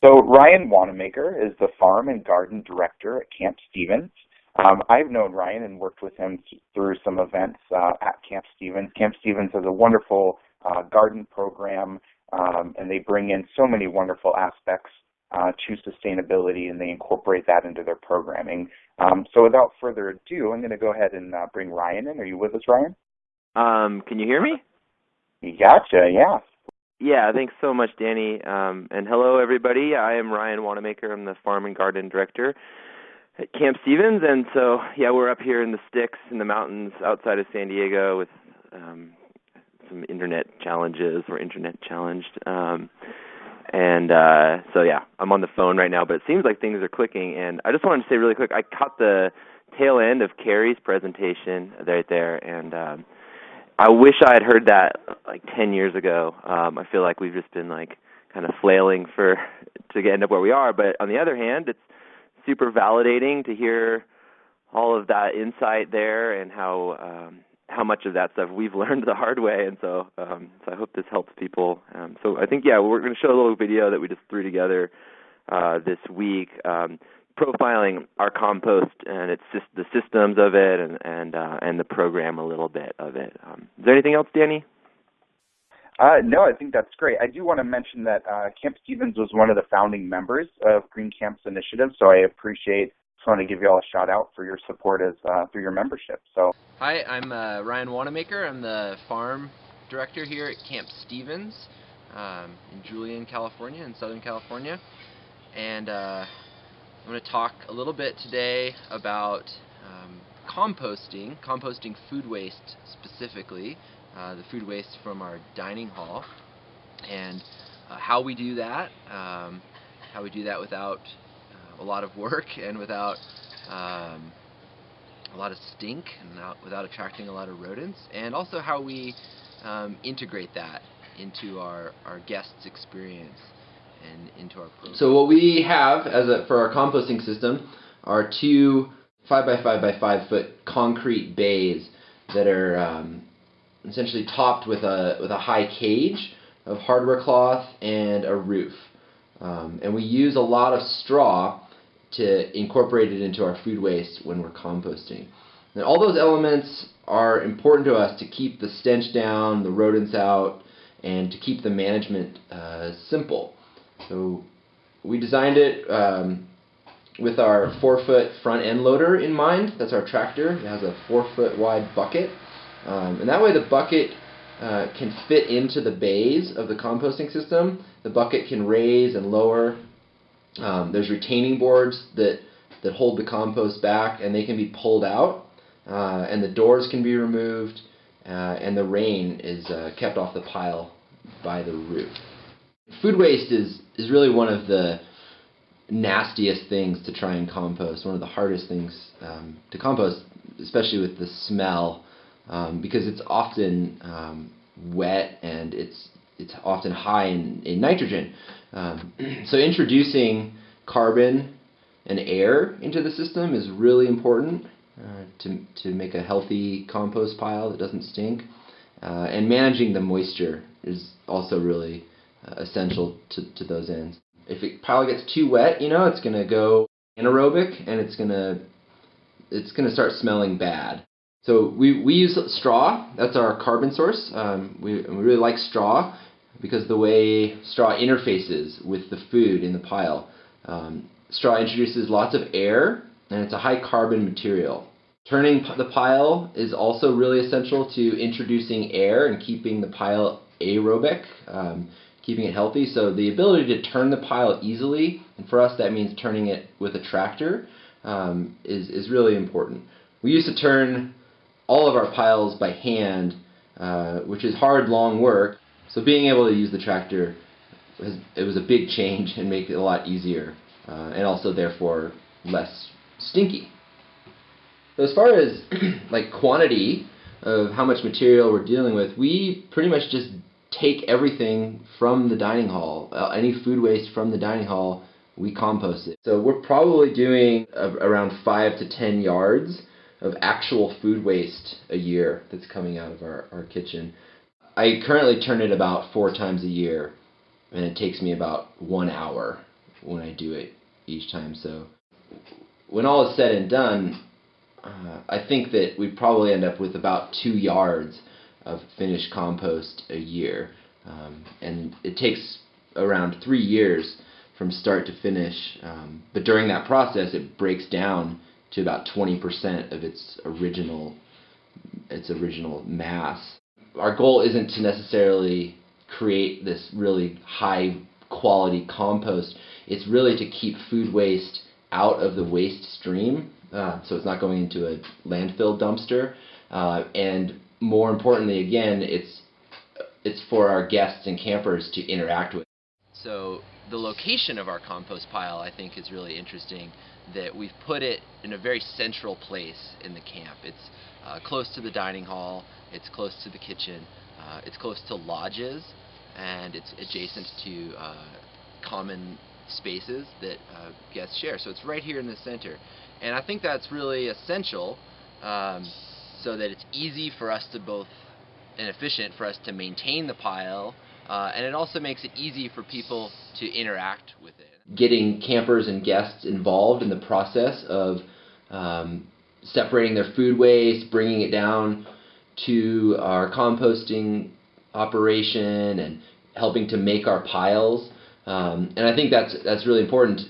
So Ryan Wanamaker is the Farm and Garden Director at Camp Stevens. I've known Ryan and worked with him through some events at Camp Stevens. Camp Stevens has a wonderful garden program, and they bring in so many wonderful aspects to sustainability, and they incorporate that into their programming. So without further ado, I'm going to go ahead and bring Ryan in. Are you with us, Ryan? Can you hear me? Gotcha, yeah. Yeah, thanks so much, Danny. And hello, everybody. I am Ryan Wanamaker. I'm the Farm and Garden Director at Camp Stevens. And so, yeah, we're up here in the sticks in the mountains outside of San Diego with some internet challenges. We're internet challenged. So, yeah, I'm on the phone right now, but it seems like things are clicking. And I just wanted to say really quick, I caught the tail end of Carrie's presentation right there, and I wish I had heard that like 10 years ago. I feel like we've just been like kind of flailing to end up where we are. But on the other hand, it's super validating to hear all of that insight there and how much of that stuff we've learned the hard way. And so I hope this helps people. So I think, yeah, we're going to show a little video that we just threw together this week, profiling our compost and the systems of it and the program a little bit of it. Is there anything else, Danny? No, I think that's great. I do want to mention that Camp Stevens was one of the founding members of Green Camp's initiative, so I just want to give you all a shout out for your support through your membership. So, hi, I'm Ryan Wanamaker. I'm the farm director here at Camp Stevens in Julian, California, in Southern California, and I'm going to talk a little bit today about composting food waste specifically, the food waste from our dining hall, and how we do that without a lot of work and without a lot of stink and without attracting a lot of rodents, and also how we integrate that into our guests' experience and into our program. So what we have for our composting system are two 5x5 by 5 foot concrete bays that are essentially topped with a high cage of hardware cloth and a roof. And we use a lot of straw to incorporate it into our food waste when we're composting. And all those elements are important to us to keep the stench down, the rodents out, and to keep the management simple. So we designed it with our 4-foot front end loader in mind. That's our tractor. It has a 4-foot wide bucket. And that way the bucket can fit into the bays of the composting system. The bucket can raise and lower. There's retaining boards that hold the compost back, and they can be pulled out. And the doors can be removed, and the rain is kept off the pile by the roof. Food waste is really one of the nastiest things to try and compost, one of the hardest things to compost, especially with the smell, because it's often wet and it's often high in nitrogen. So introducing carbon and air into the system is really important to make a healthy compost pile that doesn't stink. And managing the moisture is also really essential to those ends. If a pile gets too wet, it's going to go anaerobic and it's going to start smelling bad. So we use straw. That's our carbon source. We really like straw because the way straw interfaces with the food in the pile. Straw introduces lots of air, and it's a high carbon material. Turning the pile is also really essential to introducing air and keeping the pile aerobic, keeping it healthy. So the ability to turn the pile easily, and for us that means turning it with a tractor, is really important. We used to turn all of our piles by hand, which is hard, long work. So being able to use the tractor, it was a big change and make it a lot easier, and also therefore less stinky. So as far as like quantity of how much material we're dealing with, we pretty much just take everything from the dining hall. Any food waste from the dining hall, we compost it. So we're probably doing around 5 to 10 yards of actual food waste a year that's coming out of our kitchen. I currently turn it about 4 times a year, and it takes me about 1 hour when I do it each time. So when all is said and done, I think that we probably end up with about 2 yards of finished compost a year. And it takes around 3 years from start to finish. But during that process, it breaks down to about 20% of its original mass. Our goal isn't to necessarily create this really high quality compost. It's really to keep food waste out of the waste stream, so it's not going into a landfill dumpster. And more importantly, again, it's for our guests and campers to interact with. So the location of our compost pile, I think, is really interesting, that we've put it in a very central place in the camp. It's close to the dining hall, it's close to the kitchen, it's close to lodges, and it's adjacent to common spaces that guests share. So it's right here in the center. And I think that's really essential, so that it's easy for us to and efficient for us to maintain the pile, and it also makes it easy for people to interact with it. Getting campers and guests involved in the process of separating their food waste, bringing it down to our composting operation, and helping to make our piles. And I think that's really important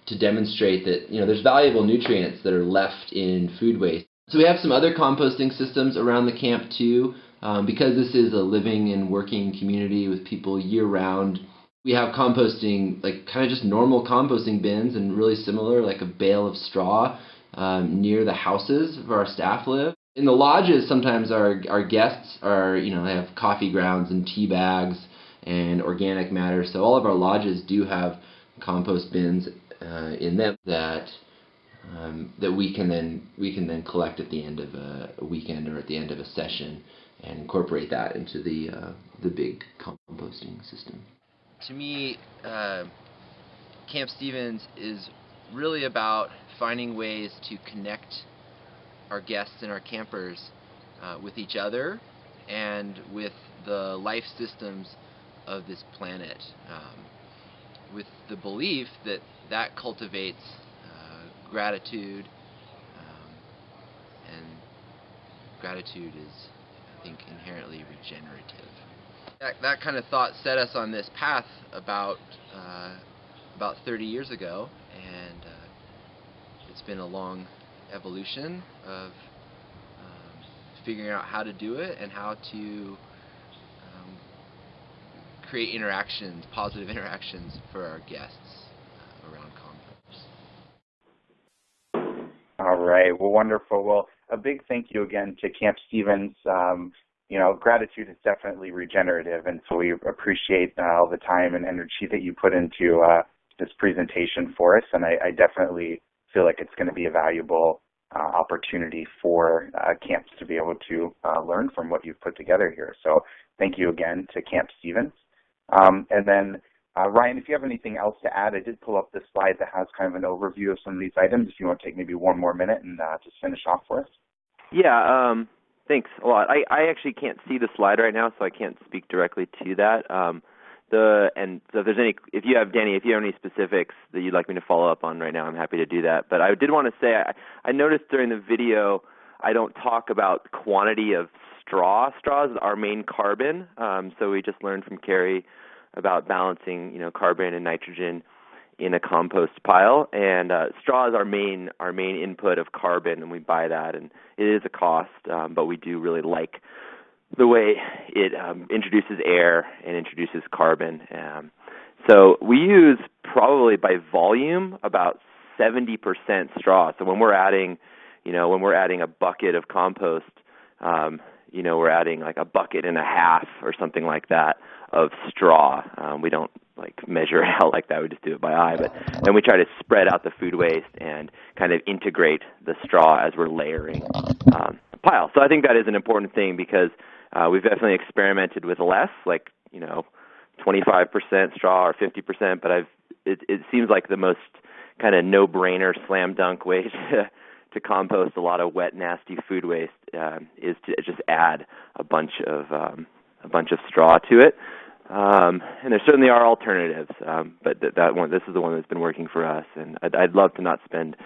to demonstrate that, you know, there's valuable nutrients that are left in food waste. So we have some other composting systems around the camp too. Because this is a living and working community with people year-round, we have composting, like kind of just normal composting bins, and really similar, like a bale of straw near the houses where our staff live. In the lodges, sometimes our guests are, you know, they have coffee grounds and tea bags and organic matter. So all of our lodges do have compost bins in them that we can then collect at the end of a weekend or at the end of a session, and incorporate that into the big composting system. To me, Camp Stevens is really about finding ways to connect our guests and our campers with each other and with the life systems of this planet, with the belief that cultivates gratitude, and gratitude is, I think, inherently regenerative. That kind of thought set us on this path about 30 years ago, and it's been a long evolution of figuring out how to do it and how to create interactions, positive interactions for our guests around compost. All right. Well, wonderful. Well, a big thank you again to Camp Stevens. You know, gratitude is definitely regenerative, and so we appreciate all the time and energy that you put into this presentation for us, and I definitely feel like it's going to be a valuable opportunity for camps to be able to learn from what you've put together here. So thank you again to Camp Stevens. And then, Ryan, if you have anything else to add, I did pull up this slide that has kind of an overview of some of these items, if you want to take maybe one more minute and just finish off for us. Yeah, thanks a lot. I actually can't see the slide right now, so I can't speak directly to that. And so if you have any specifics that you'd like me to follow up on right now, I'm happy to do that. But I did want to say, I noticed during the video, I don't talk about quantity of straw. Straw is our main carbon. So we just learned from Carrie about balancing, you know, carbon and nitrogen in a compost pile, and straw is our main input of carbon, and we buy that, and it is a cost, but we do really like the way it introduces air and introduces carbon. So we use probably by volume about 70% straw. So when we're adding a bucket of compost, we're adding like a bucket and a half or something like that of straw. We don't measure it out like that. We just do it by eye. But then we try to spread out the food waste and kind of integrate the straw as we're layering the pile. So I think that is an important thing, because we've definitely experimented with less, 25% straw or 50%. But it seems like the most kind of no-brainer, slam dunk way to compost a lot of wet, nasty food waste is to just add a bunch of straw to it. And there certainly are alternatives, but this is the one that's been working for us. And I'd love to not spend,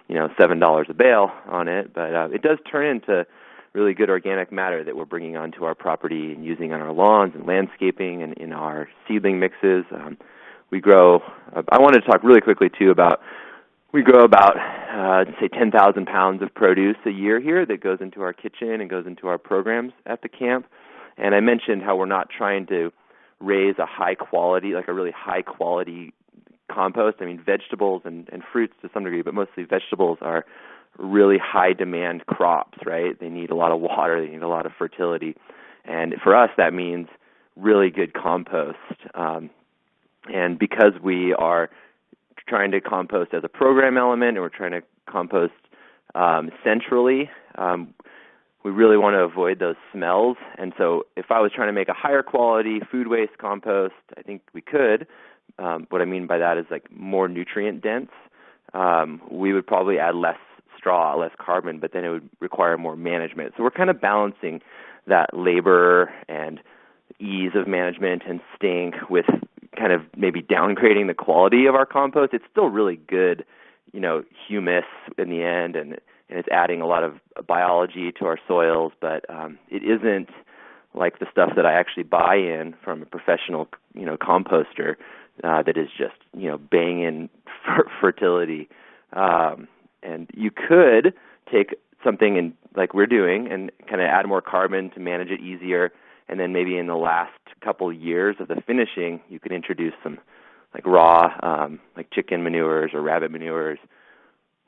$7 a bale on it, but it does turn into really good organic matter that we're bringing onto our property and using on our lawns and landscaping and in our seedling mixes. We grow. I wanted to talk really quickly too about. We grow about, say, 10,000 pounds of produce a year here that goes into our kitchen and goes into our programs at the camp. And I mentioned how we're not trying to raise a high quality, like a really high quality compost. I mean, vegetables and fruits to some degree, but mostly vegetables are really high demand crops, right? They need a lot of water, they need a lot of fertility. And for us, that means really good compost. And because we are trying to compost as a program element and we're trying to compost centrally, we really want to avoid those smells. And so if I was trying to make a higher quality food waste compost, I think we could. What I mean by that is like more nutrient dense. We would probably add less straw, less carbon, but then it would require more management. So we're kind of balancing that labor and ease of management and stink with kind of maybe downgrading the quality of our compost. It's still really good, humus in the end, and it's adding a lot of biology to our soils, but it isn't like the stuff that I actually buy in from a professional, composter that is just, banging fertility. And you could take something and like we're doing and kind of add more carbon to manage it easier. And then maybe in the last couple years of the finishing, you could introduce some like raw, like chicken manures or rabbit manures,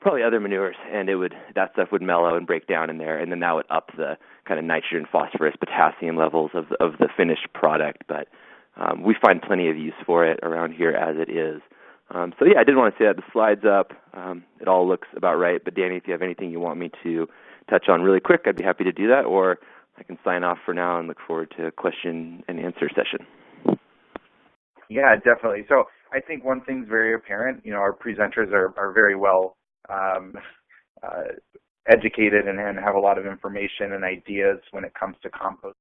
probably other manures, and that stuff would mellow and break down in there, and then that would up the kind of nitrogen, phosphorus, potassium levels of the finished product. But we find plenty of use for it around here as it is. So yeah, I did want to say that. The slide's up. It all looks about right. But Danny, if you have anything you want me to touch on really quick, I'd be happy to do that, or I can sign off for now and look forward to a question and answer session. Yeah, definitely. So I think one thing's very apparent. Our presenters are very well educated and have a lot of information and ideas when it comes to compost.